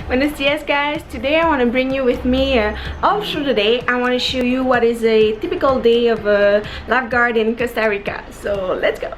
Buenos dias guys, today I want to bring you with me offshore today. I want to show you what is a typical day of a lifeguard in Costa Rica. So let's go.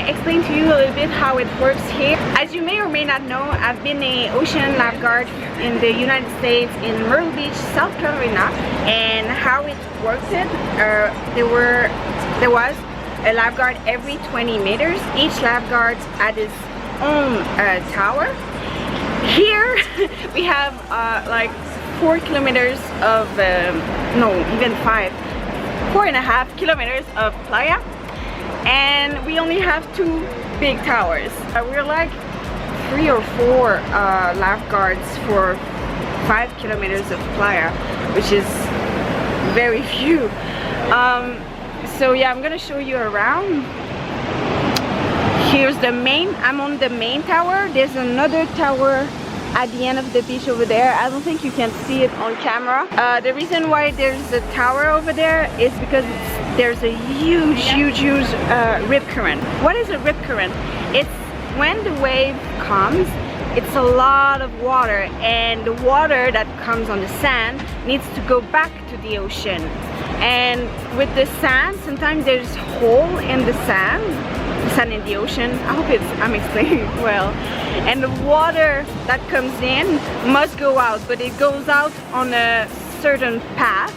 Explain to you a little bit how it works here. As you may or may not know, I've been an ocean lifeguard in the United States in Myrtle Beach, South Carolina, and how it works there was a lifeguard every 20 meters. Each lifeguard had his own tower. Here we have like 4 kilometers of no, even 4.5 kilometers of playa. And we only have 2 big towers. We're like 3 or 4 lifeguards for 5 kilometers of playa, which is very few. So yeah, I'm gonna show you around. Here's the main, I'm on the main tower. There's another tower at the end of the beach over there. I don't think you can see it on camera. The reason why there's a tower over there is because there's a huge rip current. What is a rip current? It's when the wave comes, it's a lot of water, and the water that comes on the sand needs to go back to the ocean. And with the sand, sometimes there's a hole in the sand in the ocean. I hope I'm explaining it well. And the water that comes in must go out, but it goes out on a certain path,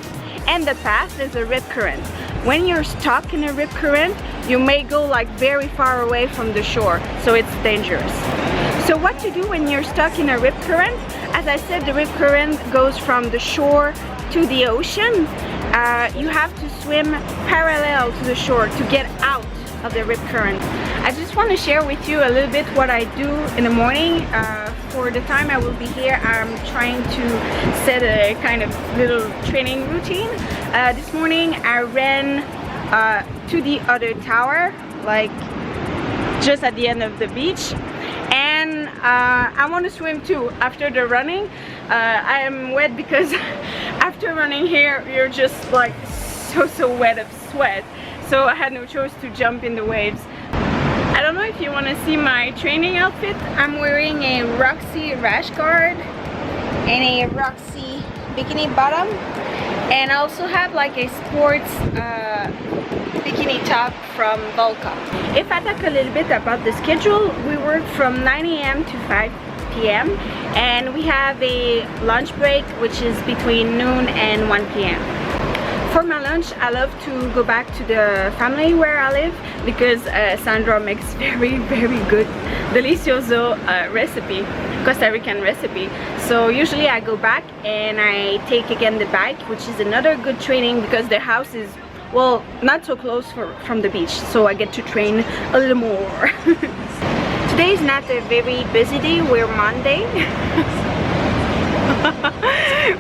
and the path is a rip current. When you're stuck in a rip current, you may go like very far away from the shore, so it's dangerous. So what to do when you're stuck in a rip current? As I said, the rip current goes from the shore to the ocean. You have to swim parallel to the shore to get out of the rip current. I just want to share with you a little bit what I do in the morning. For the time I will be here, I'm trying to set a kind of little training routine. This morning I ran to the other tower, like just at the end of the beach, and I want to swim too after the running. I am wet because after running here you're just like so wet of sweat, so I had no choice to jump in the waves. I don't know if you want to see my training outfit. I'm wearing a Roxy rash guard and a Roxy bikini bottom, and I also have like a sports bikini top from Volca. If I talk a little bit about the schedule, we work from 9 AM to 5 PM, and we have a lunch break which is between noon and 1 PM. For my lunch, I love to go back to the family where I live because Sandra makes very good delicioso recipe, Costa Rican recipe. So usually I go back and I take again the bike, which is another good training because the house is, well, not so close from the beach, so I get to train a little more. Today is not a very busy day. We're Monday.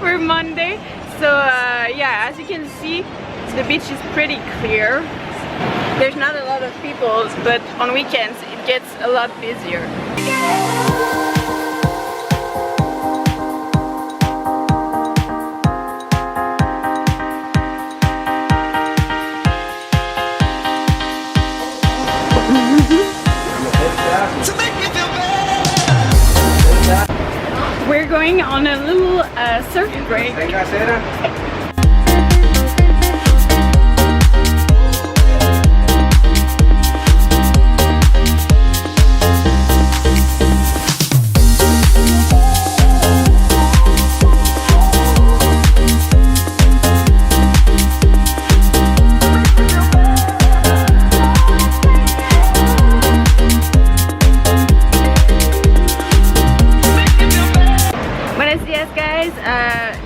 We're Monday. So yeah, as you can see, the beach is pretty clear. There's not a lot of people, but on weekends it gets a lot busier. We're going on a little surf break.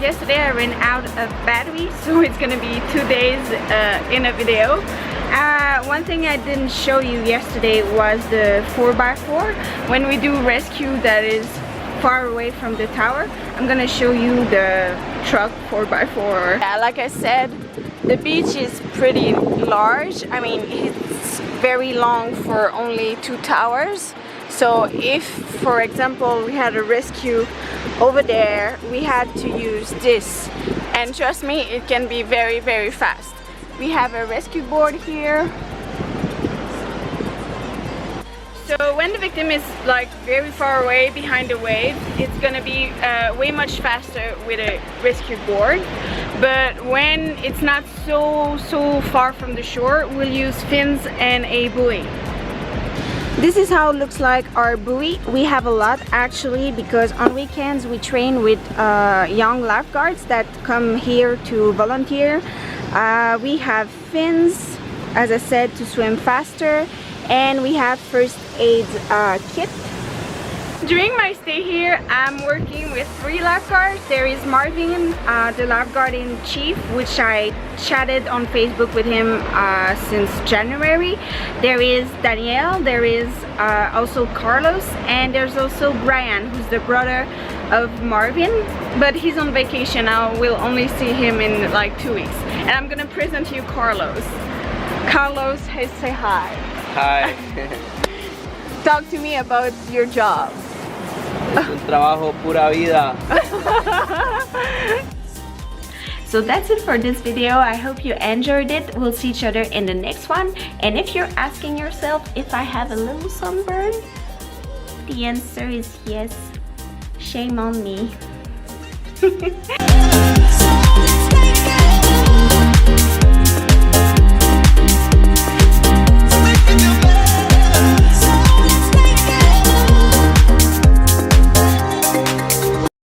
Yesterday I ran out of battery, so it's gonna be 2 days in a video. One thing I didn't show you yesterday was the 4x4. When we do rescue that is far away from the tower, I'm gonna show you the truck 4x4. Yeah, like I said, the beach is pretty large. I mean, it's very long for only 2 towers. So if, for example, we had a rescue over there, we had to use this. And trust me, it can be very fast. We have a rescue board here. So when the victim is like very far away behind the wave, it's gonna be way much faster with a rescue board. But when it's not so far from the shore, we'll use fins and a buoy. This is how it looks like our buoy. We have a lot actually because on weekends we train with young lifeguards that come here to volunteer. We have fins, as I said, to swim faster, and we have first aid kit. During my stay here, I'm working with 3 lifeguards. There is Marvin, the lifeguard in chief, which I chatted on Facebook with him since January. There is Danielle, there is also Carlos, and there's also Brian, who's the brother of Marvin, but he's on vacation. I will only see him in like 2 weeks. And I'm gonna present you Carlos. Carlos, hey, say hi. Hi. Talk to me about your job. Es un trabajo pura vida. So that's it for this video. I hope you enjoyed it. We'll see each other in the next one. And if you're asking yourself if I have a little sunburn, the answer is yes. Shame on me.